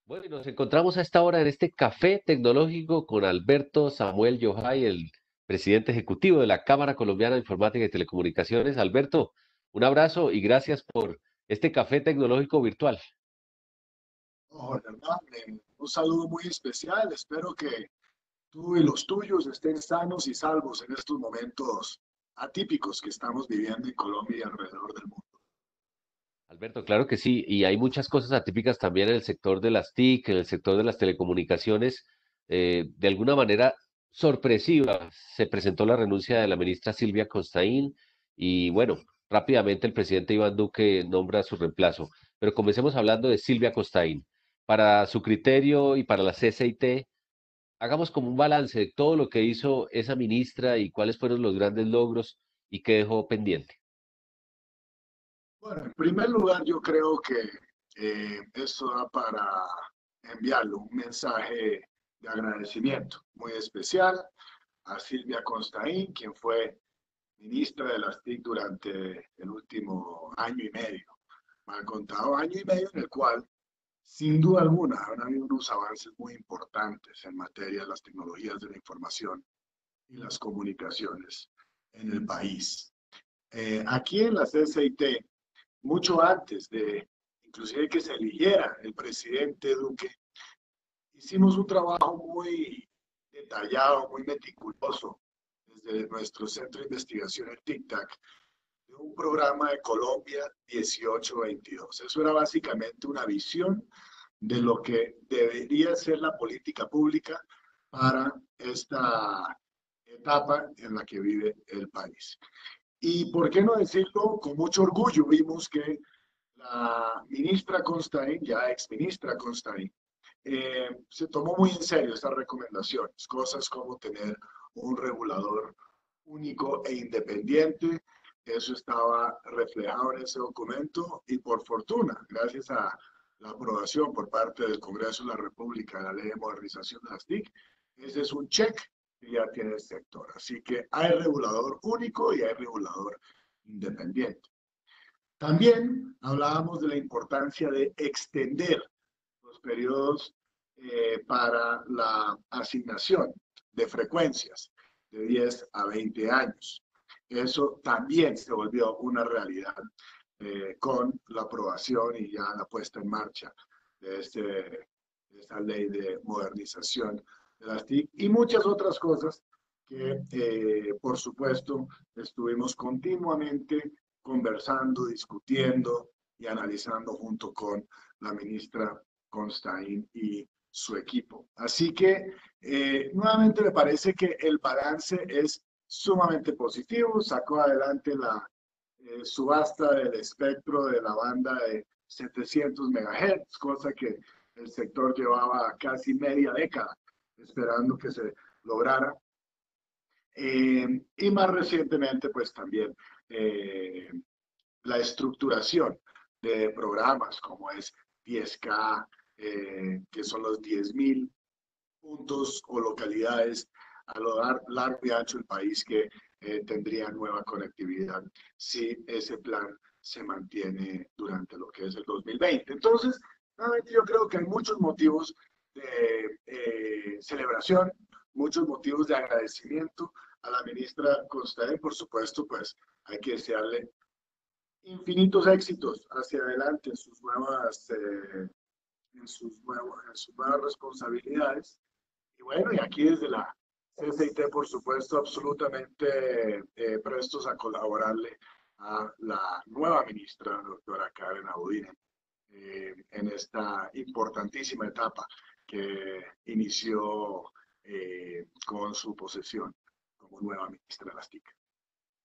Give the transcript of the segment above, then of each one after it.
Bueno, y nos encontramos a esta hora en este café tecnológico con Alberto Samuel Yojay, el presidente ejecutivo de la Cámara Colombiana de Informática y Telecomunicaciones. Alberto, un abrazo y gracias por este café tecnológico virtual. Hola, Hernán, un saludo muy especial. Espero que tú y los tuyos estén sanos y salvos en estos momentos atípicos que estamos viviendo en Colombia y alrededor del mundo. Alberto, claro que sí, y hay muchas cosas atípicas también en el sector de las TIC, en el sector de las telecomunicaciones. De alguna manera sorpresiva se presentó la renuncia de la ministra Silvia Costaín y bueno, rápidamente el presidente Iván Duque nombra su reemplazo. Pero comencemos hablando de Silvia Costaín. Para su criterio y para la CCIT, hagamos como un balance de todo lo que hizo esa ministra y cuáles fueron los grandes logros y qué dejó pendiente. Bueno, en primer lugar, yo creo que esto da para enviarle un mensaje de agradecimiento muy especial a Silvia Costaín, quien fue ministra de las TIC durante el último año y medio. Mal contado año y medio en el cual sin duda alguna, han habido unos avances muy importantes en materia de las tecnologías de la información y las comunicaciones en el país. Aquí en la CCIT, mucho antes de inclusive que se eligiera el presidente Duque, hicimos un trabajo muy detallado, muy meticuloso desde nuestro centro de investigación, el TICTAC, de un programa de Colombia 1822. Eso era básicamente una visión de lo que debería ser la política pública para esta etapa en la que vive el país. Y por qué no decirlo, con mucho orgullo vimos que la ministra Constaín, ya ex ministra Constaín, se tomó muy en serio estas recomendaciones, cosas como tener un regulador único e independiente. Eso estaba reflejado en ese documento y por fortuna, gracias a la aprobación por parte del Congreso de la República de la Ley de Modernización de las TIC, ese es un check que ya tiene el sector. Así que hay regulador único y hay regulador independiente. También hablábamos de la importancia de extender los periodos para la asignación de frecuencias de 10 a 20 años. Eso también se volvió una realidad con la aprobación y ya la puesta en marcha de esta ley de modernización de las TIC y muchas otras cosas que, por supuesto, estuvimos continuamente conversando, discutiendo y analizando junto con la ministra Constaín y su equipo. Así que nuevamente me parece que el balance es sumamente positivo. Sacó adelante la subasta del espectro de la banda de 700 MHz, cosa que el sector llevaba casi media década esperando que se lograra. Y más recientemente, pues también eh, la estructuración de programas como es 10K, que son los 10.000 puntos o localidades a lo largo y ancho del país que tendrían nueva conectividad si ese plan se mantiene durante lo que es el 2020. Entonces, nuevamente yo creo que hay muchos motivos de celebración, muchos motivos de agradecimiento a la ministra Constaín. Por supuesto, pues hay que desearle infinitos éxitos hacia adelante en sus nuevas responsabilidades. Y bueno, y aquí desde la CCIT, por supuesto, absolutamente prestos a colaborarle a la nueva ministra, doctora Karen Abudinen, en esta importantísima etapa que inició con su posesión como nueva ministra de las TIC.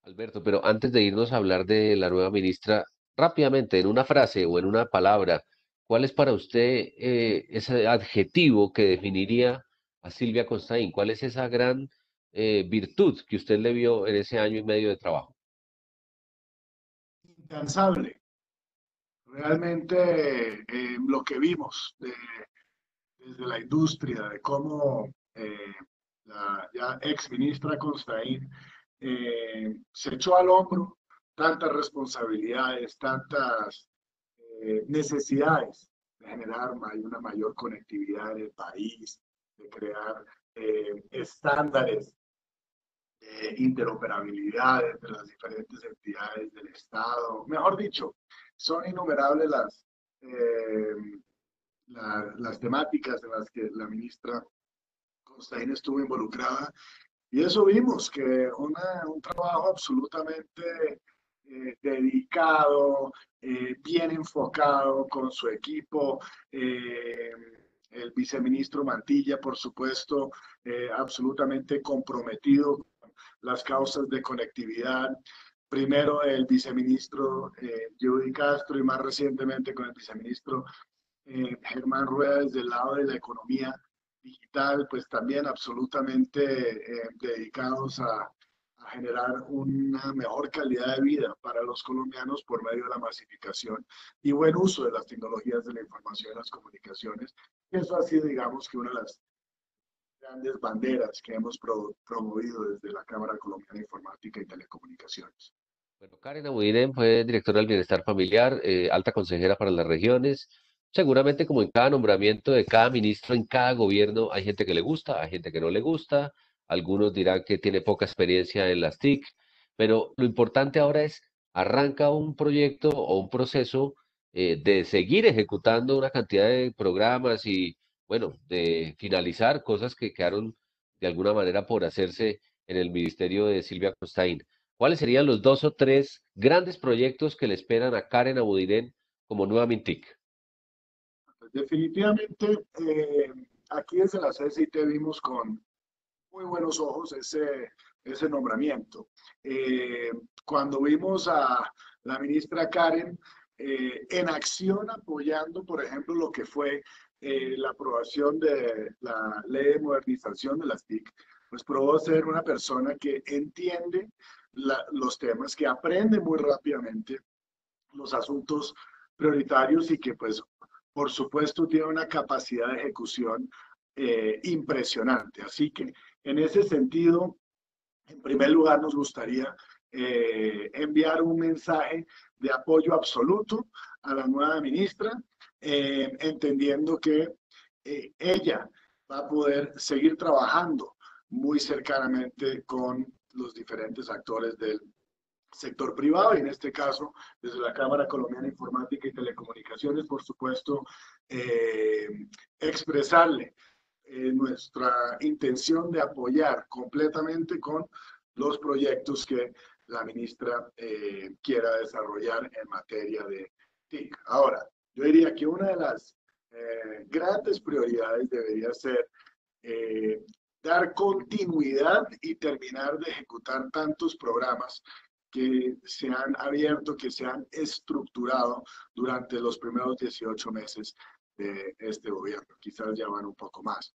Alberto, pero antes de irnos a hablar de la nueva ministra, rápidamente, en una frase o en una palabra, ¿cuál es para usted ese adjetivo que definiría a Silvia Costaín? ¿Cuál es esa gran virtud que usted le vio en ese año y medio de trabajo? Incansable. Realmente lo que vimos desde la industria, de cómo la ya ex ministra Constaín se echó al hombro tantas responsabilidades, tantas necesidades de generar una mayor conectividad en el país, de crear estándares interoperabilidad entre las diferentes entidades del Estado. Mejor dicho, son innumerables eh, las temáticas en las que la ministra Constaín estuvo involucrada y eso vimos, que un trabajo absolutamente dedicado, bien enfocado con su equipo. El viceministro Mantilla, por supuesto, absolutamente comprometido con las causas de conectividad. Primero el viceministro Judy Castro y más recientemente con el viceministro Germán Rueda desde el lado de la economía digital, pues también absolutamente dedicados a generar una mejor calidad de vida para los colombianos por medio de la masificación y buen uso de las tecnologías de la información y las comunicaciones. Eso ha sido, digamos, que una de las grandes banderas que hemos promovido desde la Cámara Colombiana de Informática y Telecomunicaciones. Bueno, Karen Abudinen fue directora del Bienestar Familiar, alta consejera para las regiones. Seguramente, como en cada nombramiento de cada ministro en cada gobierno, hay gente que le gusta, hay gente que no le gusta. Algunos dirán que tiene poca experiencia en las TIC, pero lo importante ahora es arranca un proyecto o un proceso de seguir ejecutando una cantidad de programas y, bueno, de finalizar cosas que quedaron de alguna manera por hacerse en el ministerio de Silvia Costaín. ¿Cuáles serían los dos o tres grandes proyectos que le esperan a Karen Abudinen como nueva Mintic? Definitivamente, aquí desde la CCT vimos con muy buenos ojos ese nombramiento. Cuando vimos a la ministra Karen en acción apoyando, por ejemplo, lo que fue la aprobación de la ley de modernización de las TIC, pues probó ser una persona que entiende los temas, que aprende muy rápidamente los asuntos prioritarios y que pues por supuesto tiene una capacidad de ejecución impresionante. Así que en ese sentido, en primer lugar nos gustaría enviar un mensaje de apoyo absoluto a la nueva ministra, entendiendo que ella va a poder seguir trabajando muy cercanamente con los diferentes actores del sector privado y en este caso desde la Cámara Colombiana de Informática y Telecomunicaciones, por supuesto, eh, expresarle nuestra intención de apoyar completamente con los proyectos que la ministra quiera desarrollar en materia de TIC. Ahora, yo diría que una de las grandes prioridades debería ser eh, dar continuidad y terminar de ejecutar tantos programas que se han abierto, que se han estructurado durante los primeros 18 meses de este gobierno. Quizás ya van un poco más.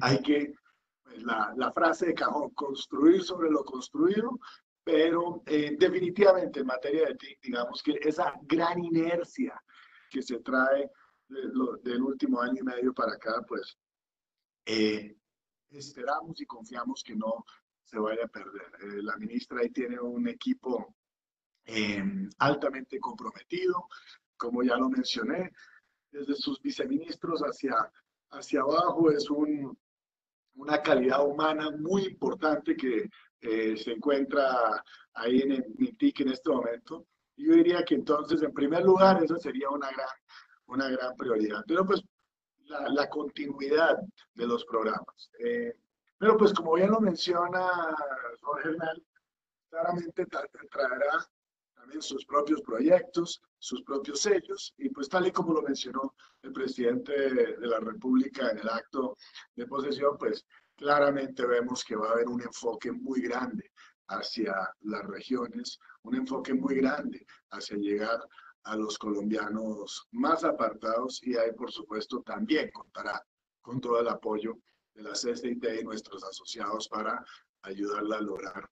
Hay que, pues, la frase de cajón, construir sobre lo construido, pero definitivamente en materia de TIC, digamos que esa gran inercia que se trae del último año y medio para acá, pues eh, esperamos y confiamos que no se vaya a perder. La ministra ahí tiene un equipo eh, altamente comprometido, como ya lo mencioné, desde sus viceministros hacia abajo es una calidad humana muy importante que se encuentra ahí en el MINTIC en este momento. Y yo diría que entonces, en primer lugar, esa sería una gran prioridad. Pero pues la continuidad de los programas. Pero pues como bien lo menciona Jorge Hernán, claramente traerá también sus propios proyectos, sus propios sellos, y pues tal y como lo mencionó el presidente de la República en el acto de posesión, pues claramente vemos que va a haber un enfoque muy grande hacia las regiones, un enfoque muy grande hacia llegar a los colombianos más apartados y ahí por supuesto también contará con todo el apoyo de la CCT y nuestros asociados para ayudarla a lograr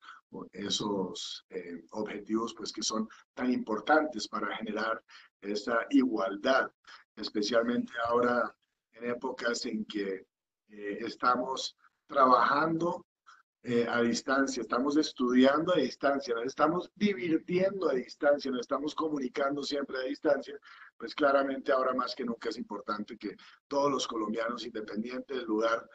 esos objetivos pues que son tan importantes para generar esa igualdad, especialmente ahora en épocas en que estamos trabajando a distancia, estamos estudiando a distancia, nos estamos divirtiendo a distancia, nos estamos comunicando siempre a distancia, pues claramente ahora más que nunca es importante que todos los colombianos, independiente del lugar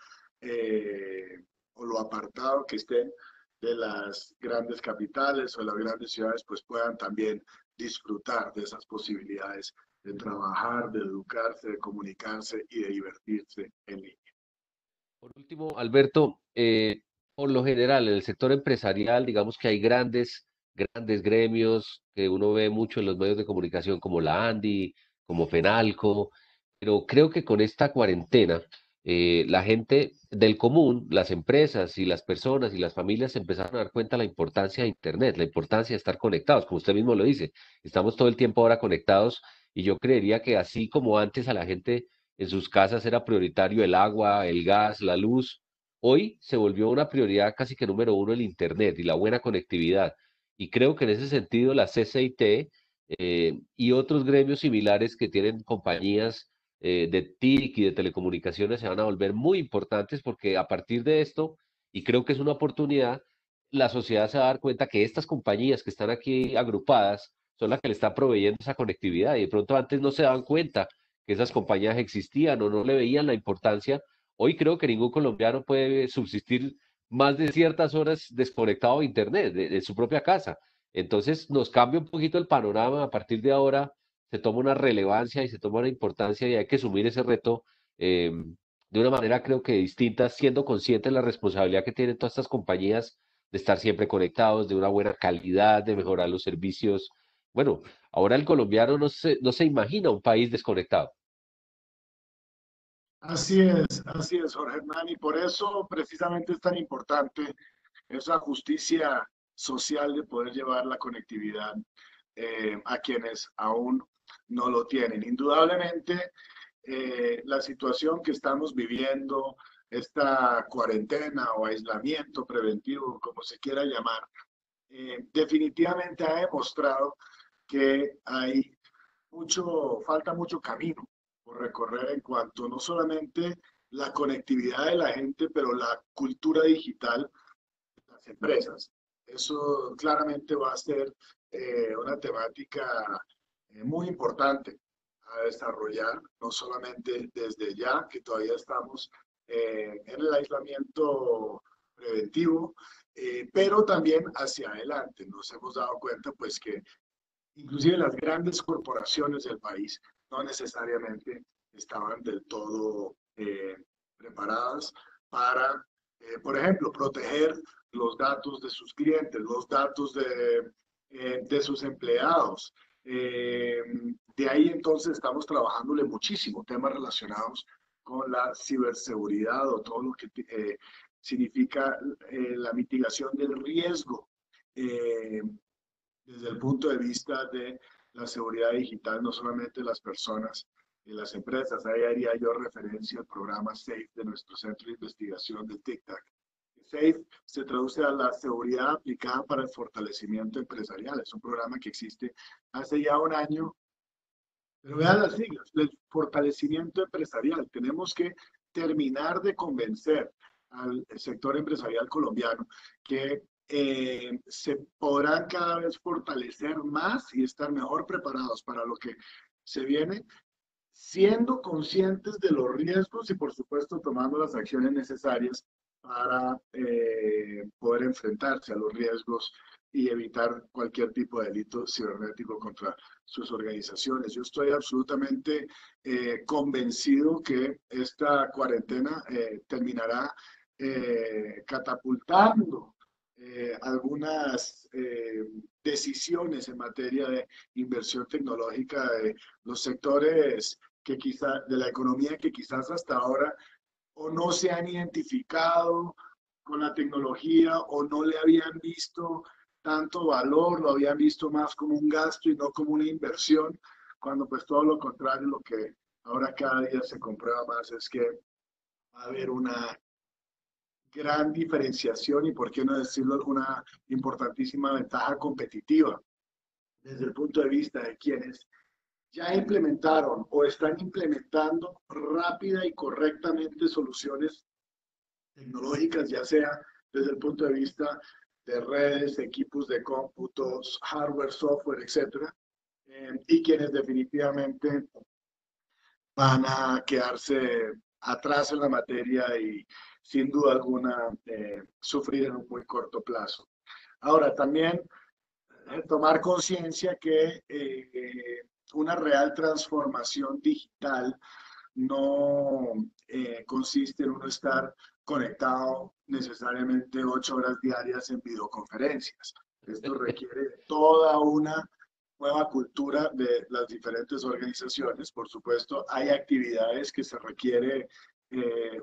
o lo apartado que estén de las grandes capitales o de las grandes ciudades, pues puedan también disfrutar de esas posibilidades de trabajar, de educarse, de comunicarse y de divertirse en línea. Por último, Alberto, por lo general, en el sector empresarial, digamos que hay grandes gremios que uno ve mucho en los medios de comunicación, como la ANDI, como FENALCO, pero creo que con esta cuarentena, la gente del común, las empresas y las personas y las familias se empezaron a dar cuenta de la importancia de Internet, la importancia de estar conectados, como usted mismo lo dice, estamos todo el tiempo ahora conectados y yo creería que así como antes a la gente en sus casas era prioritario el agua, el gas, la luz. Hoy se volvió una prioridad casi que número uno el Internet y la buena conectividad. Y creo que en ese sentido la CCIT y otros gremios similares que tienen compañías de TIC y de telecomunicaciones se van a volver muy importantes porque a partir de esto, y creo que es una oportunidad, la sociedad se va a dar cuenta que estas compañías que están aquí agrupadas son las que le están proveyendo esa conectividad y de pronto antes no se daban cuenta que esas compañías existían o no le veían la importancia. Hoy creo que ningún colombiano puede subsistir más de ciertas horas desconectado de Internet, de su propia casa. Entonces nos cambia un poquito el panorama. A partir de ahora se toma una relevancia y se toma una importancia y hay que asumir ese reto de una manera creo que distinta, siendo conscientes de la responsabilidad que tienen todas estas compañías de estar siempre conectados, de una buena calidad, de mejorar los servicios. Bueno, ahora el colombiano no se imagina un país desconectado. Así es, Jorge Hernán, y por eso precisamente es tan importante esa justicia social de poder llevar la conectividad a quienes aún no lo tienen. Indudablemente, la situación que estamos viviendo, esta cuarentena o aislamiento preventivo, como se quiera llamar, definitivamente ha demostrado que hay falta mucho camino por recorrer en cuanto no solamente la conectividad de la gente, pero la cultura digital de las empresas. Eso claramente va a ser una temática muy importante a desarrollar, no solamente desde ya, que todavía estamos en el aislamiento preventivo, pero también hacia adelante. Nos hemos dado cuenta pues que inclusive las grandes corporaciones del país no necesariamente estaban del todo preparadas para, por ejemplo, proteger los datos de sus clientes, los datos de sus empleados. De ahí entonces estamos trabajándole muchísimo temas relacionados con la ciberseguridad o todo lo que significa la mitigación del riesgo desde el punto de vista de la seguridad digital, no solamente de las personas y las empresas. Ahí haría yo referencia al programa SAFE de nuestro centro de investigación del TICTAC. SAFE se traduce a la seguridad aplicada para el fortalecimiento empresarial. Es un programa que existe hace ya un año, pero vean las siglas, el fortalecimiento empresarial. Tenemos que terminar de convencer al sector empresarial colombiano que se podrán cada vez fortalecer más y estar mejor preparados para lo que se viene, siendo conscientes de los riesgos y por supuesto tomando las acciones necesarias para poder enfrentarse a los riesgos y evitar cualquier tipo de delito cibernético contra sus organizaciones. Yo estoy absolutamente convencido que esta cuarentena terminará catapultando algunas decisiones en materia de inversión tecnológica de los sectores que quizá, de la economía que quizás hasta ahora o no se han identificado con la tecnología o no le habían visto tanto valor, lo habían visto más como un gasto y no como una inversión, cuando pues todo lo contrario, lo que ahora cada día se comprueba más es que va a haber una gran diferenciación y, por qué no decirlo, una importantísima ventaja competitiva desde el punto de vista de quienes ya implementaron o están implementando rápida y correctamente soluciones tecnológicas, ya sea desde el punto de vista de redes, equipos de cómputos, hardware, software, etcétera, y quienes definitivamente van a quedarse atrás en la materia y sin duda alguna sufrir en un muy corto plazo. Ahora, también tomar conciencia que una real transformación digital no consiste en uno estar conectado necesariamente 8 horas diarias en videoconferencias. Esto requiere toda una nueva cultura de las diferentes organizaciones. Por supuesto, hay actividades que se requiere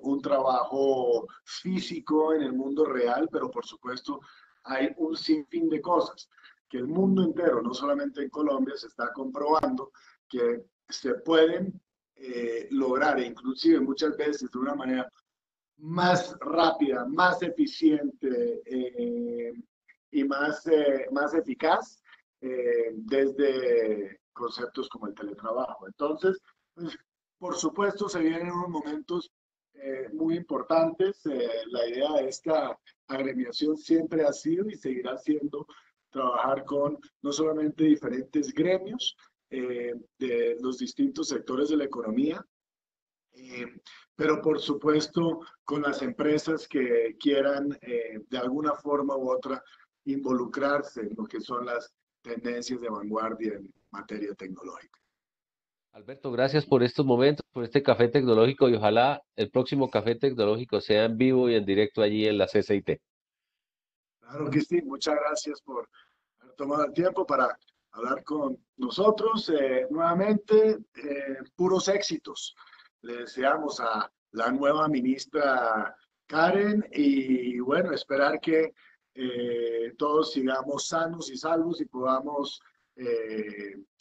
un trabajo físico en el mundo real, pero por supuesto hay un sinfín de cosas que el mundo entero, no solamente en Colombia, se está comprobando que se pueden lograr, e inclusive muchas veces de una manera más rápida, más eficiente y más eficaz desde conceptos como el teletrabajo. Entonces, pues, por supuesto, se vienen unos momentos muy importantes. La idea de esta agremiación siempre ha sido y seguirá siendo trabajar con no solamente diferentes gremios de los distintos sectores de la economía, eh, pero por supuesto con las empresas que quieran de alguna forma u otra involucrarse en lo que son las tendencias de vanguardia en materia tecnológica. Alberto, gracias por estos momentos, por este café tecnológico y ojalá el próximo café tecnológico sea en vivo y en directo allí en la CCIT. Claro que sí, muchas gracias por haber tomado el tiempo para hablar con nosotros. Nuevamente, puros éxitos. Le deseamos a la nueva ministra Karen y bueno, esperar que todos sigamos sanos y salvos y podamos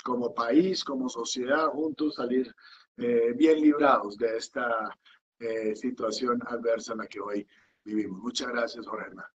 como país, como sociedad, juntos salir bien librados de esta situación adversa en la que hoy vivimos. Muchas gracias, Jorge Hernán.